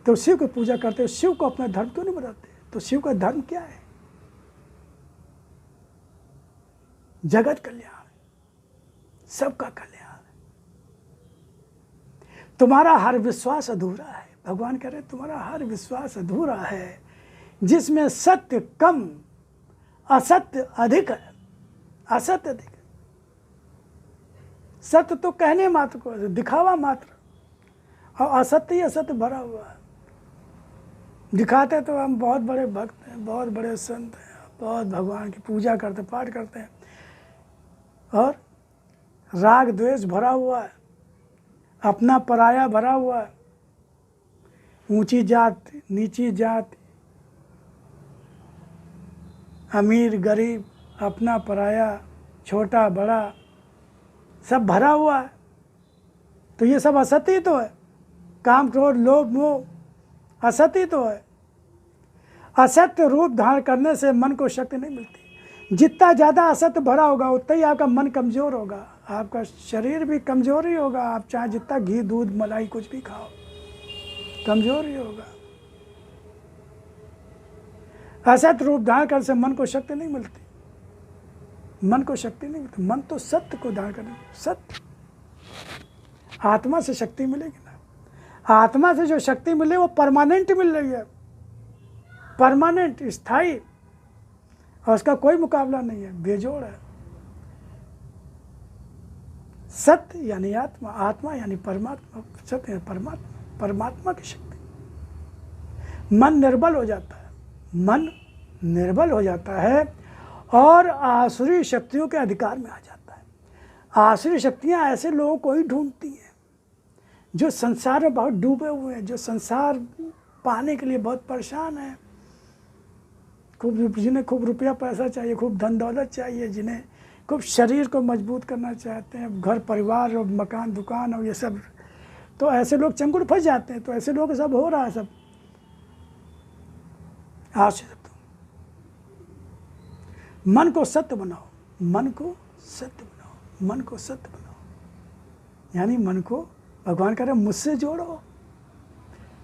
तो शिव की पूजा करते हो। शिव को अपना धर्म क्यों नहीं बनाते? तो शिव का धर्म क्या है? जगत कल्याण, सबका कल्याण। तुम्हारा हर विश्वास अधूरा है। भगवान कह रहे तुम्हारा हर विश्वास अधूरा है, जिसमें सत्य कम असत्य अधिक है। असत्य अधिक है। सत्य तो कहने मात्र को, दिखावा मात्र, और असत्य ही असत्य भरा हुआ है। दिखाते तो हम बहुत बड़े भक्त हैं, बहुत बड़े संत हैं, बहुत भगवान की पूजा करते, पाठ करते हैं, और राग द्वेष भरा हुआ है, अपना पराया भरा हुआ है, ऊंची जाति नीची जाति, अमीर गरीब, अपना पराया, छोटा बड़ा, सब भरा हुआ है। तो ये सब असत्य ही तो है। काम क्रोध लोभ मोह असत्य तो है। असत्य रूप धारण करने से मन को शक्ति नहीं मिलती। जितना ज़्यादा असत्य भरा होगा उतना ही आपका मन कमज़ोर होगा, आपका शरीर भी कमज़ोर ही होगा। आप चाहे जितना घी दूध मलाई कुछ भी खाओ, कमज़ोर ही होगा। असत रूप धारण करने से मन को शक्ति नहीं मिलती, मन को शक्ति नहीं मिलती। मन तो सत्य को धारण करने, सत्य आत्मा से शक्ति मिलेगी ना। आत्मा से जो शक्ति मिले वो परमानेंट मिल रही है, परमानेंट, स्थायी, और उसका कोई मुकाबला नहीं है, बेजोड़ है। सत्य यानी आत्मा, आत्मा यानी परमात्मा, सत्य यानी परमात्मा, परमात्मा की शक्ति। मन निर्बल हो जाता है, मन निर्बल हो जाता है और आसुरी शक्तियों के अधिकार में आ जाता है। आसुरी शक्तियां ऐसे लोगों को ही ढूंढती हैं जो संसार में बहुत डूबे हुए हैं, जो संसार पाने के लिए बहुत परेशान हैं, जिन्हें खूब रुपया पैसा चाहिए, खूब धन दौलत चाहिए, जिन्हें खूब शरीर को मजबूत करना चाहते हैं, घर परिवार और मकान दुकान और ये सब। तो ऐसे लोग चंगुल फंस जाते हैं। तो ऐसे लोग सब हो रहा है सब। आश्चर्य। मन को सत्य बनाओ, मन को सत्य बनाओ, मन को सत्य बनाओ। यानी मन को भगवान कह रहे मुझसे जोड़ो,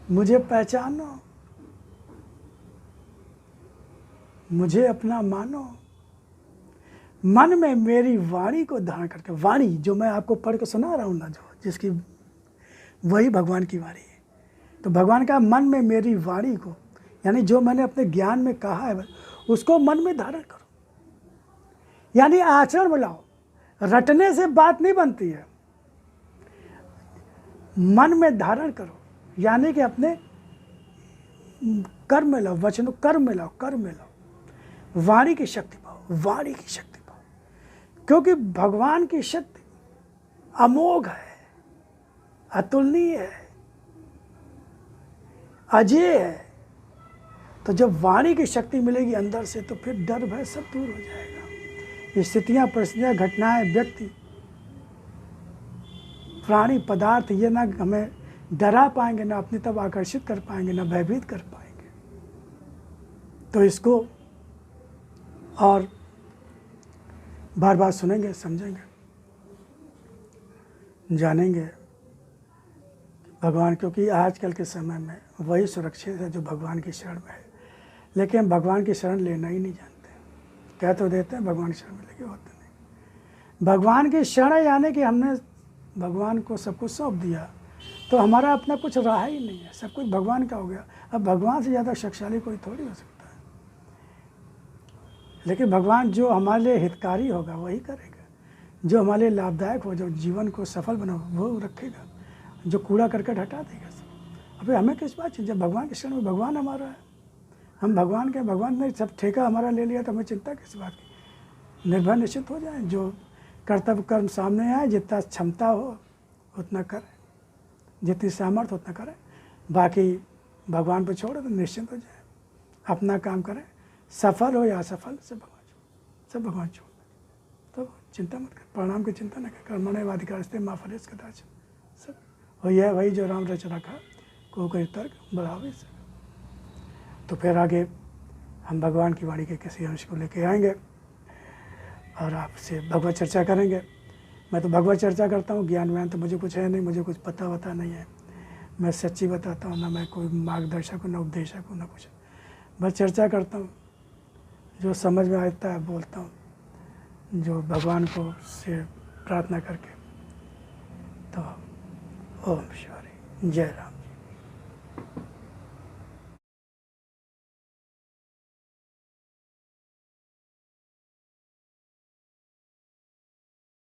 मुझे पहचानो, मुझे अपना मानो। मन में मेरी वाणी को धारण करके, वाणी जो मैं आपको पढ़ के सुना रहा हूँ ना, जो जिसकी वही भगवान की वाणी है। तो भगवान का मन में मेरी वाणी को, यानी जो मैंने अपने ज्ञान में कहा है उसको मन में धारण करो, यानी आचरण में लाओ। रटने से बात नहीं बनती है, मन में धारण करो, यानी कि अपने कर्म में लाओ, वचनों कर्म में लाओ, कर्म में लाओ। वाणी की शक्ति पाओ, वाणी की शक्ति पाओ, क्योंकि भगवान की शक्ति अमोघ है, अतुलनीय है, अजेय है। तो जब वाणी की शक्ति मिलेगी अंदर से, तो फिर डर भय सब दूर हो जाएगा। स्थितियाँ, परिस्थितियाँ, घटनाएं, व्यक्ति, प्राणी, पदार्थ ये ना हमें डरा पाएंगे, ना अपनी तरफ आकर्षित कर पाएंगे, ना भयभीत कर पाएंगे। तो इसको और बार बार सुनेंगे, समझेंगे, जानेंगे भगवान, क्योंकि आजकल के समय में वही सुरक्षित है जो भगवान की शरण में है। लेकिन भगवान की शरण लेना ही नहीं जानते। कह तो देते हैं भगवान की शरण में, लेकिन होते नहीं। भगवान की शरण यानी कि हमने भगवान को सब कुछ सौंप दिया, तो हमारा अपना कुछ रहा ही नहीं है, सब कुछ भगवान का हो गया। अब भगवान से ज़्यादा शक्तिशाली कोई थोड़ी हो सकता है। लेकिन भगवान जो हमारे लिए हितकारी होगा वही करेगा, जो हमारे लिए लाभदायक हो, जो जीवन को सफल बना वो रखेगा, जो कूड़ा करकट हटा देगा सब। अबे हमें किस बात की, जब भगवान की शरण में भगवान हमारा है, हम भगवान के, भगवान ने सब ठेका हमारा ले लिया, तो हमें चिंता किस बात की। निर्भय निश्चित हो जाए, जो कर्तव्य कर्म सामने आए, जितना क्षमता हो उतना करें, जितनी सामर्थ्य उतना करें, बाकी भगवान पर छोड़ो तो निश्चिंत हो जाए, अपना काम करें, सफल हो या असफल सब भगवान छोड़। तो चिंता मत कर, परिणाम की चिंता न कर। कर्मण्येवाधिकारस्ते मा फलेषु कदाचन। सब वही है, वही जो राम रच रखा, को कोई तर्क बढ़ावे से। तो फिर आगे हम भगवान की वाणी के किसी अंश को लेके आएंगे और आपसे भगवत चर्चा करेंगे। मैं तो भगवत चर्चा करता हूँ, ज्ञान व्यान तो मुझे कुछ है नहीं, मुझे कुछ पता वता नहीं है। मैं सच्ची बताता हूँ, ना मैं कोई मार्गदर्शक हूँ, ना उपदेशक हूँ, ना कुछ। बस चर्चा करता हूँ, जो समझ में आता है बोलता हूँ, जो भगवान को से प्रार्थना करके। तो ओम शिवाय, जय राम।